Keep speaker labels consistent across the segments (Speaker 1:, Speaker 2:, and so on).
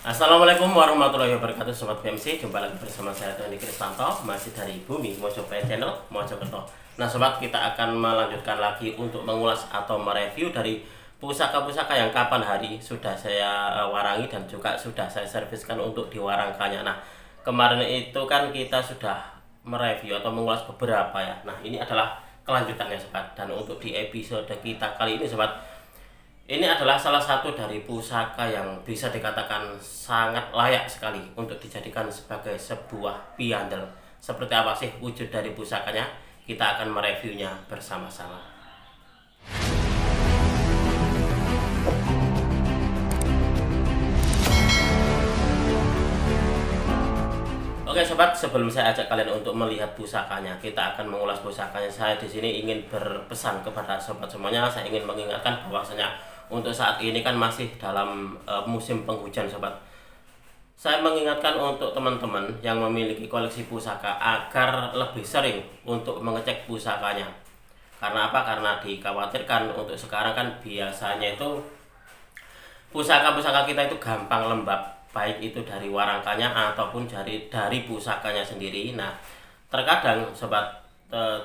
Speaker 1: Assalamualaikum warahmatullahi wabarakatuh Sobat BMC, jumpa lagi bersama saya Tony Kristanto, masih dari Bumi Mojokerto Channel Mojokerto. Nah sobat, kita akan melanjutkan lagi untuk mengulas atau mereview dari pusaka-pusaka yang kapan hari sudah saya warangi dan juga sudah saya serviskan untuk diwarangkannya. Nah kemarin itu kan kita sudah mereview atau mengulas beberapa ya. Nah ini adalah kelanjutannya sobat, dan untuk di episode kita kali ini sobat, ini adalah salah satu dari pusaka yang bisa dikatakan sangat layak sekali untuk dijadikan sebagai sebuah piandel. Seperti apa sih wujud dari pusakanya? Kita akan mereviewnya bersama-sama. Oke sobat, sebelum saya ajak kalian untuk melihat pusakanya, kita akan mengulas pusakanya. Saya di sini ingin berpesan kepada sobat semuanya. Saya ingin mengingatkan bahwasanya untuk saat ini kan masih dalam musim penghujan sobat. Saya mengingatkan untuk teman-teman yang memiliki koleksi pusaka agar lebih sering untuk mengecek pusakanya. Karena apa? Karena dikhawatirkan untuk sekarang kan biasanya itu pusaka-pusaka kita itu gampang lembab, baik itu dari warangkanya ataupun dari pusakanya sendiri. Nah, terkadang sobat,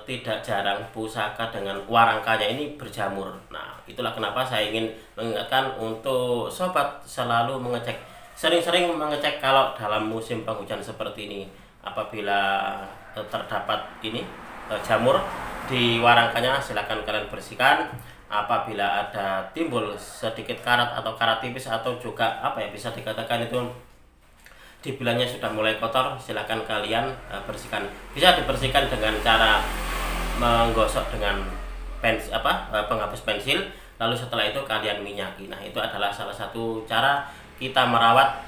Speaker 1: tidak jarang pusaka dengan warangkanya ini berjamur. Nah itulah kenapa saya ingin mengingatkan untuk sobat selalu mengecek, sering-sering mengecek kalau dalam musim penghujan seperti ini. Apabila terdapat ini jamur di warangkanya, silakan kalian bersihkan. Apabila ada timbul sedikit karat atau karat tipis atau juga apa ya, bisa dikatakan itu dibilangnya sudah mulai kotor, silakan kalian bersihkan. Bisa dibersihkan dengan cara menggosok dengan penghapus pensil, lalu setelah itu kalian minyaki. Nah itu adalah salah satu cara kita merawat.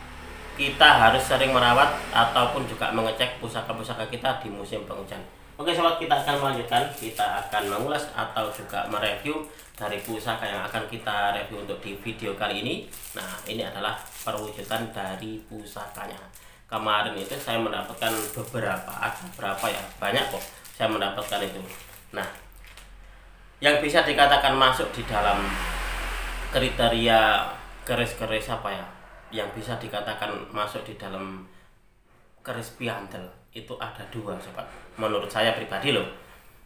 Speaker 1: Kita harus sering merawat ataupun juga mengecek pusaka-pusaka kita di musim penghujan. Oke sobat, kita akan melanjutkan. Kita akan mengulas atau juga mereview dari pusaka yang akan kita review untuk di video kali ini. Nah ini adalah perwujudan dari pusakanya. Kemarin itu saya mendapatkan beberapa, ada berapa ya, banyak kok saya mendapatkan itu. Nah yang bisa dikatakan masuk di dalam kriteria keris-keris apa ya, yang bisa dikatakan masuk di dalam keris piandel itu ada dua sobat, menurut saya pribadi loh.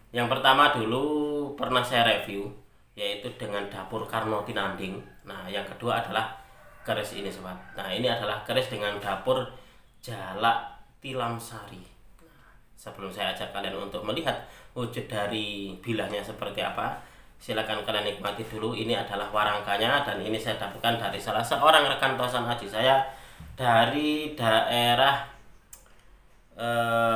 Speaker 1: Yang pertama dulu pernah saya review, yaitu dengan dapur Karno Tinanding. Nah yang kedua adalah keris ini sobat. Nah ini adalah keris dengan dapur Jalak Tilamsari. Nah, sebelum saya ajak kalian untuk melihat wujud dari bilahnya seperti apa, silakan kalian nikmati dulu. Ini adalah warangkanya, dan ini saya dapatkan dari salah seorang rekan tosan haji saya dari daerah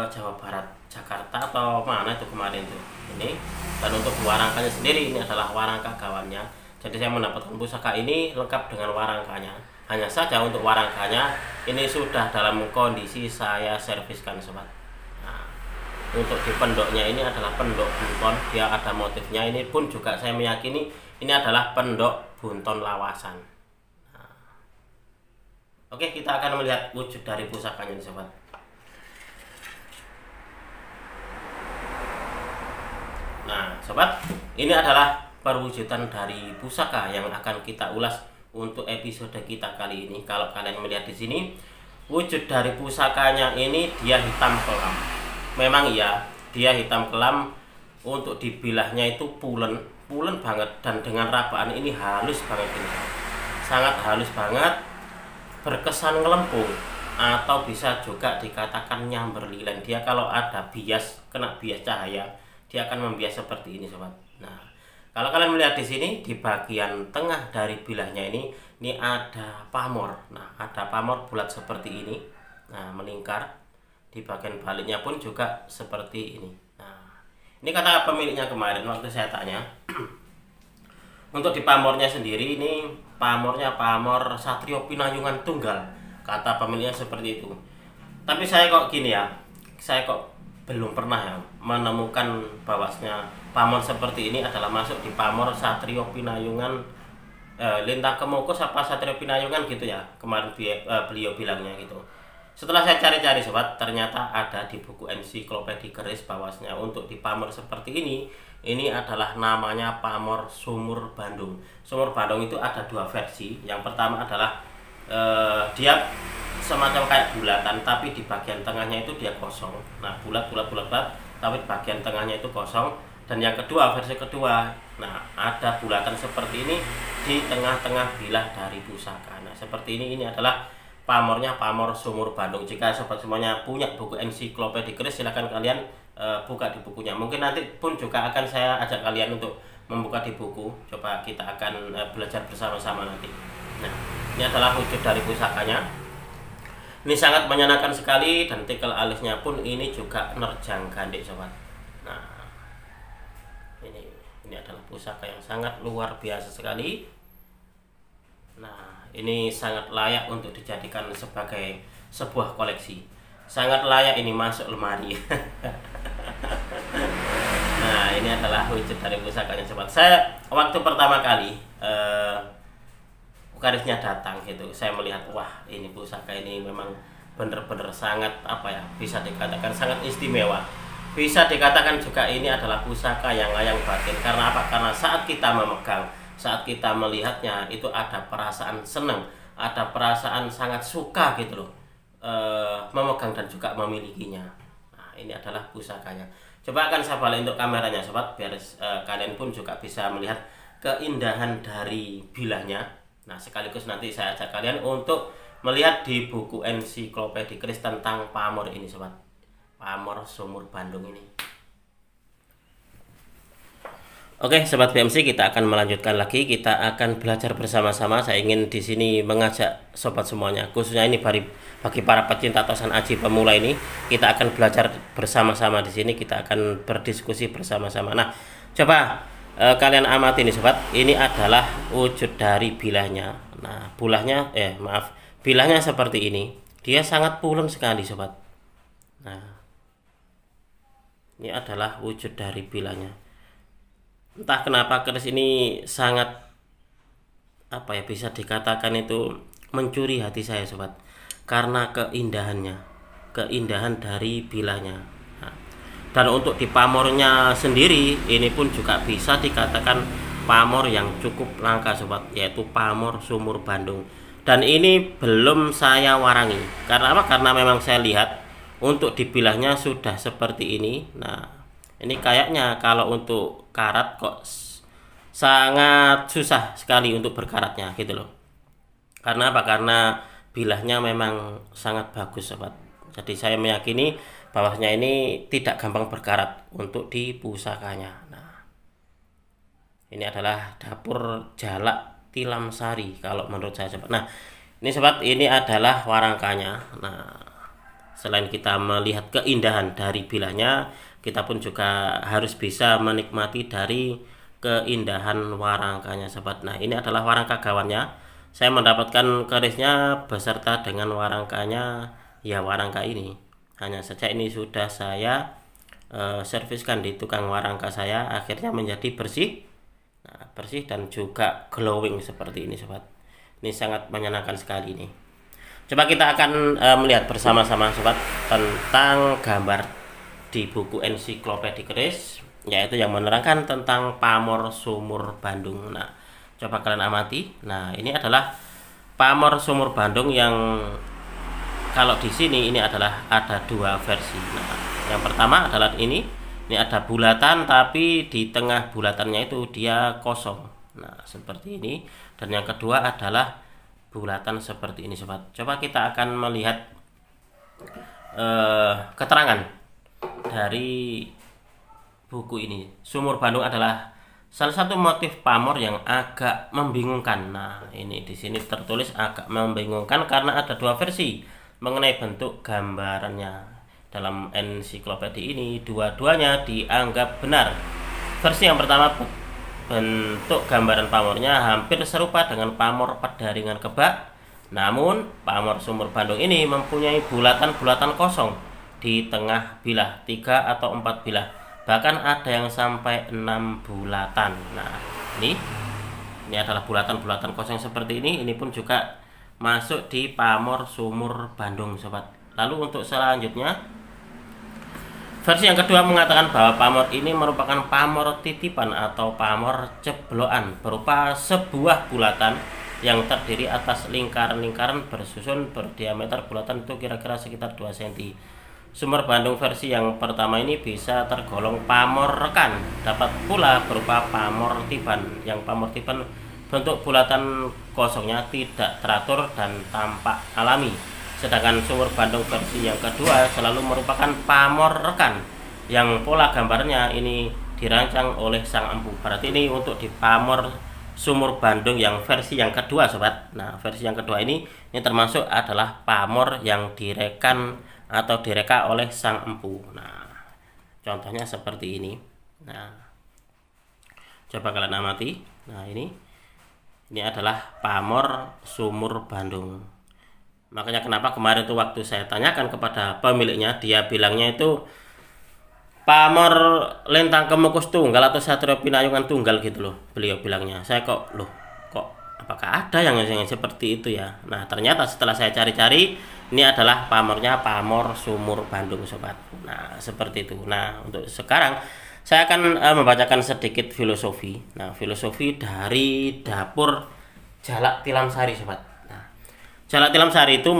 Speaker 1: Jawa Barat, Jakarta atau mana itu kemarin tuh ini. Dan untuk warangkanya sendiri, ini adalah warangka gawannya. Jadi saya mendapatkan pusaka ini lengkap dengan warangkanya. Hanya saja untuk warangkanya ini sudah dalam kondisi saya serviskan sobat. Nah, untuk di pendoknya ini adalah pendok bunton, dia ada motifnya. Ini pun juga saya meyakini ini adalah pendok bunton lawasan. Nah, oke, kita akan melihat wujud dari pusakanya ini sobat. Nah sobat, ini adalah perwujudan dari pusaka yang akan kita ulas untuk episode kita kali ini. Kalau kalian melihat di sini, wujud dari pusakanya ini dia hitam kelam. Memang iya, dia hitam kelam. Untuk dibilahnya itu pulen banget, dan dengan rabaan ini halus banget ini. Sangat halus banget, berkesan ngelempung, atau bisa juga dikatakan nyamber lilin. Dia kalau ada bias, kena bias cahaya, dia akan membias seperti ini sobat. Nah kalau kalian melihat di sini, di bagian tengah dari bilahnya ini ada pamor. Nah ada pamor bulat seperti ini, nah melingkar. Di bagian baliknya pun juga seperti ini. Nah ini kata pemiliknya kemarin waktu saya tanya. Untuk di pamornya sendiri, ini pamornya pamor Satrio Pinayungan Tunggal, kata pemiliknya seperti itu. Tapi saya kok gini ya, saya kok belum pernah ya menemukan bahwasanya pamor seperti ini adalah masuk di pamor Satrio Pinayungan Lintang Kemukus apa Satrio Pinayungan gitu ya, kemarin beliau bilangnya gitu. Setelah saya cari-cari sobat, ternyata ada di buku ensiklopedia keris bahwasanya untuk di pamor seperti ini adalah namanya pamor Sumur Bandung. Sumur Bandung itu ada dua versi. Yang pertama adalah dia semacam kayak bulatan, tapi di bagian tengahnya itu dia kosong. Nah, bulat tapi bagian tengahnya itu kosong. Dan yang kedua, versi kedua, nah ada bulatan seperti ini di tengah-tengah bilah dari pusaka. Nah, seperti ini adalah pamornya, pamor sumur Bandung. Jika sobat semuanya punya buku ensiklopedia keris, silahkan kalian buka di bukunya. Mungkin nanti pun juga akan saya ajak kalian untuk membuka di buku. Coba kita akan belajar bersama-sama nanti. Nah, ini adalah wujud dari pusakanya. Ini sangat menyenangkan sekali, dan tikel alisnya pun ini juga nerjang gandek sobat. Nah, ini adalah pusaka yang sangat luar biasa sekali. Nah, ini sangat layak untuk dijadikan sebagai sebuah koleksi. Sangat layak ini masuk lemari. Nah, ini adalah wujud dari pusakanya sobat. Saya waktu pertama kali karisnya datang gitu, saya melihat, wah ini pusaka ini memang benar-benar sangat bisa dikatakan sangat istimewa. Bisa dikatakan juga ini adalah pusaka yang layang batin. Karena apa? Karena saat kita memegang, saat kita melihatnya, itu ada perasaan senang, ada perasaan sangat suka gitu loh, memegang dan juga memilikinya. Nah, ini adalah pusakanya. Coba akan saya balik untuk kameranya sobat, biar kalian pun juga bisa melihat keindahan dari bilahnya. Nah, sekaligus nanti saya ajak kalian untuk melihat di buku ensiklopedia keris tentang pamor ini sobat. Pamor sumur Bandung ini. Oke, sobat BMC, kita akan melanjutkan lagi. Kita akan belajar bersama-sama. Saya ingin di sini mengajak sobat semuanya, khususnya ini bagi para pecinta tosan aji pemula ini, kita akan belajar bersama-sama di sini. Kita akan berdiskusi bersama-sama. Nah, coba kalian amati nih sobat. Ini adalah wujud dari bilahnya. Nah, bilahnya seperti ini. Dia sangat pulen sekali sobat. Nah, ini adalah wujud dari bilahnya. Entah kenapa keris ini sangat bisa dikatakan itu mencuri hati saya sobat, karena keindahannya, keindahan dari bilahnya. Nah, dan untuk di pamornya sendiri, ini pun juga bisa dikatakan pamor yang cukup langka sobat, yaitu pamor sumur Bandung. Dan ini belum saya warangi. Karena apa? Karena memang saya lihat untuk di bilahnya sudah seperti ini. Nah, ini kayaknya kalau untuk karat kok sangat susah sekali untuk berkaratnya gitu loh. Karena apa? Karena bilahnya memang sangat bagus sobat. Jadi saya meyakini bahwasanya ini tidak gampang berkarat untuk di pusakanya. Nah, ini adalah dapur jalak tilam sari kalau menurut saya sobat. Nah, ini sobat, ini adalah warangkanya. Nah, selain kita melihat keindahan dari bilahnya, kita pun juga harus bisa menikmati dari keindahan warangkanya sobat. Nah, ini adalah warangka gawannya. Saya mendapatkan kerisnya beserta dengan warangkanya, ya warangka ini. Hanya saja ini sudah saya serviskan di tukang warangka saya, akhirnya menjadi bersih. Nah, bersih dan juga glowing seperti ini sobat. Ini sangat menyenangkan sekali ini. Coba kita akan melihat bersama-sama sobat tentang gambar di buku ensiklopedia keris, yaitu yang menerangkan tentang pamor sumur Bandung. Nah, coba kalian amati. Nah, ini adalah pamor sumur Bandung yang kalau di sini ini adalah ada dua versi. Nah, yang pertama adalah ini ada bulatan, tapi di tengah bulatannya itu dia kosong. Nah, seperti ini. Dan yang kedua adalah bulatan seperti ini sobat. Coba kita akan melihat keterangan dari buku ini. Sumur Bandung adalah salah satu motif pamor yang agak membingungkan. Nah, ini di sini tertulis agak membingungkan karena ada dua versi mengenai bentuk gambarannya. Dalam ensiklopedia ini dua-duanya dianggap benar. Versi yang pertama, bentuk gambaran pamornya hampir serupa dengan pamor Pedaringan Kebak. Namun, pamor sumur Bandung ini mempunyai bulatan-bulatan kosong di tengah bilah, 3 atau 4 bilah. Bahkan ada yang sampai 6 bulatan. Nah, ini adalah bulatan-bulatan kosong seperti ini. Ini pun juga masuk di pamor sumur Bandung sobat. Lalu untuk selanjutnya, versi yang kedua mengatakan bahwa pamor ini merupakan pamor titipan atau pamor ceblokan berupa sebuah bulatan yang terdiri atas lingkaran-lingkaran bersusun berdiameter bulatan itu kira-kira sekitar 2 cm. Sumur Bandung versi yang pertama ini bisa tergolong pamor rekan, dapat pula berupa pamor tiban. Yang pamor tiban bentuk bulatan kosongnya tidak teratur dan tampak alami. Sedangkan sumur Bandung versi yang kedua selalu merupakan pamor rekan, yang pola gambarnya ini dirancang oleh sang empu. Berarti ini untuk di pamor sumur Bandung yang versi yang kedua, sobat. Nah, versi yang kedua ini termasuk adalah pamor yang direkan atau direka oleh sang empu. Nah, contohnya seperti ini. Nah, coba kalian amati. Nah, ini adalah pamor sumur Bandung. Makanya kenapa kemarin tuh waktu saya tanyakan kepada pemiliknya, dia bilangnya itu pamor lentang kemukus tunggal atau satrio pinayungan tunggal gitu loh, beliau bilangnya. Saya kok apakah ada yang seperti itu ya? Nah, ternyata setelah saya cari-cari, ini adalah pamornya pamor sumur Bandung, sobat. Nah, seperti itu. Nah, untuk sekarang saya akan membacakan sedikit filosofi. Nah, filosofi dari dapur Jalak Tilam Sari, sobat. Nah, Jalak Tilam Sari itu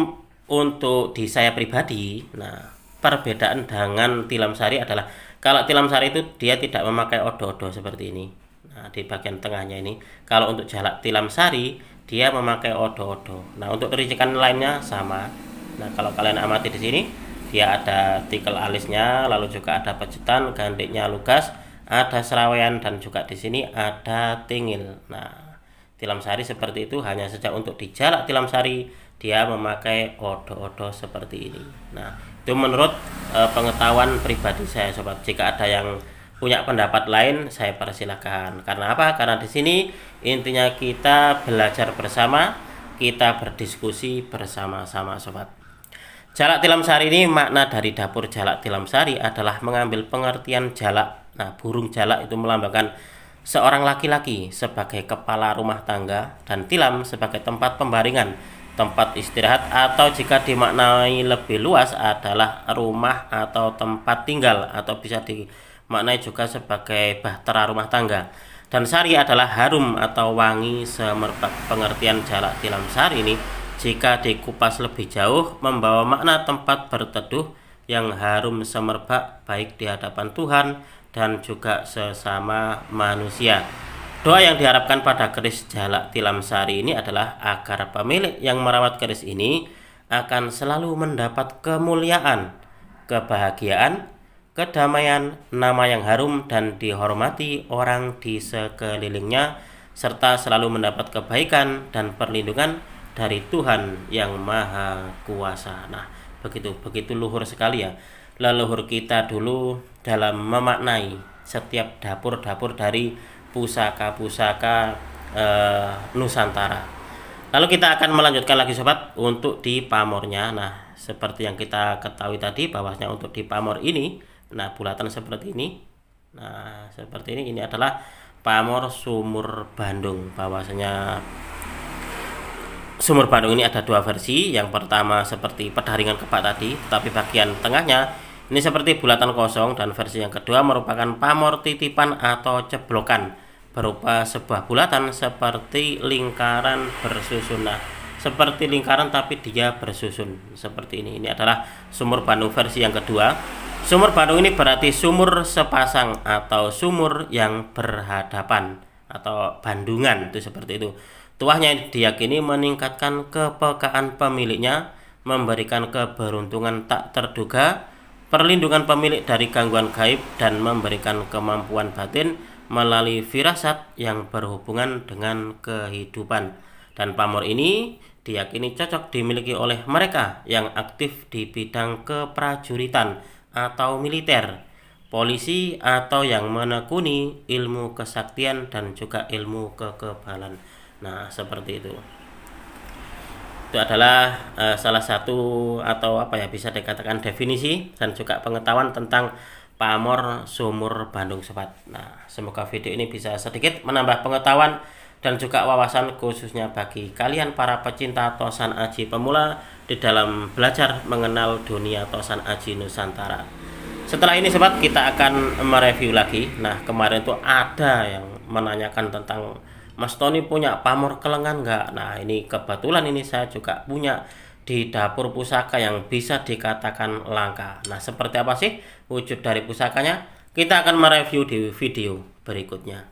Speaker 1: untuk di saya pribadi, nah, perbedaan dengan Tilam Sari adalah kalau Tilam Sari itu dia tidak memakai odo-odo seperti ini. Nah, di bagian tengahnya ini. Kalau untuk Jalak Tilam Sari dia memakai odo-odo. Nah, untuk ricikan lainnya sama. Nah, kalau kalian amati di sini, dia ada tikel alisnya, lalu juga ada pejetan, gandiknya lugas, ada serawean, dan juga di sini ada tingil. Nah, Tilam Sari seperti itu, hanya saja untuk di Jalak Tilam Sari dia memakai odo-odo seperti ini. Nah, itu menurut pengetahuan pribadi saya, sobat. Jika ada yang punya pendapat lain, saya persilahkan. Karena apa? Karena di sini intinya kita belajar bersama, kita berdiskusi bersama-sama, sobat. Jalak Tilam Sari ini, makna dari dapur Jalak Tilam Sari adalah mengambil pengertian jalak. Nah, burung jalak itu melambangkan seorang laki-laki sebagai kepala rumah tangga, dan tilam sebagai tempat pembaringan, tempat istirahat, atau jika dimaknai lebih luas adalah rumah atau tempat tinggal, atau bisa dimaknai juga sebagai bahtera rumah tangga. Dan sari adalah harum atau wangi semerbak. Pengertian Jalak Tilam Sari ini jika dikupas lebih jauh membawa makna tempat berteduh yang harum semerbak baik di hadapan Tuhan dan juga sesama manusia. Doa yang diharapkan pada keris Jalak Tilam Sari ini adalah agar pemilik yang merawat keris ini akan selalu mendapat kemuliaan, kebahagiaan, kedamaian, nama yang harum, dan dihormati orang di sekelilingnya, serta selalu mendapat kebaikan dan perlindungan dari Tuhan yang Maha Kuasa. Nah, begitu luhur sekali ya leluhur kita dulu dalam memaknai setiap dapur-dapur dari pusaka-pusaka Nusantara. Lalu kita akan melanjutkan lagi, sobat, untuk di pamornya. Nah, seperti yang kita ketahui tadi bahwasanya untuk di pamor ini, nah, bulatan seperti ini. Nah, seperti ini adalah pamor sumur Bandung. Bahwasanya sumur Bandung ini ada dua versi. Yang pertama seperti pedaringan kebak tadi, tapi bagian tengahnya ini seperti bulatan kosong, dan versi yang kedua merupakan pamor titipan atau ceblokan berupa sebuah bulatan seperti lingkaran bersusun. Nah, seperti lingkaran tapi dia bersusun seperti ini. Ini adalah sumur Bandung versi yang kedua. Sumur Bandung ini berarti sumur sepasang atau sumur yang berhadapan atau bandungan, itu seperti itu. Tuahnya diyakini meningkatkan kepekaan pemiliknya, memberikan keberuntungan tak terduga, perlindungan pemilik dari gangguan gaib, dan memberikan kemampuan batin melalui firasat yang berhubungan dengan kehidupan. Dan pamor ini diyakini cocok dimiliki oleh mereka yang aktif di bidang keprajuritan atau militer, polisi, atau yang menekuni ilmu kesaktian dan juga ilmu kekebalan. Nah, seperti itu. Itu adalah salah satu atau bisa dikatakan definisi dan juga pengetahuan tentang pamor sumur Bandung, sobat. Nah, semoga video ini bisa sedikit menambah pengetahuan dan juga wawasan khususnya bagi kalian para pecinta tosan aji pemula di dalam belajar mengenal dunia tosan aji Nusantara. Setelah ini, sobat, kita akan mereview lagi. Nah, kemarin itu ada yang menanyakan tentang Mas Tony punya pamor kelengan nggak? Nah, ini kebetulan ini saya juga punya di dapur pusaka yang bisa dikatakan langka. Nah, seperti apa sih wujud dari pusakanya? Kita akan mereview di video berikutnya.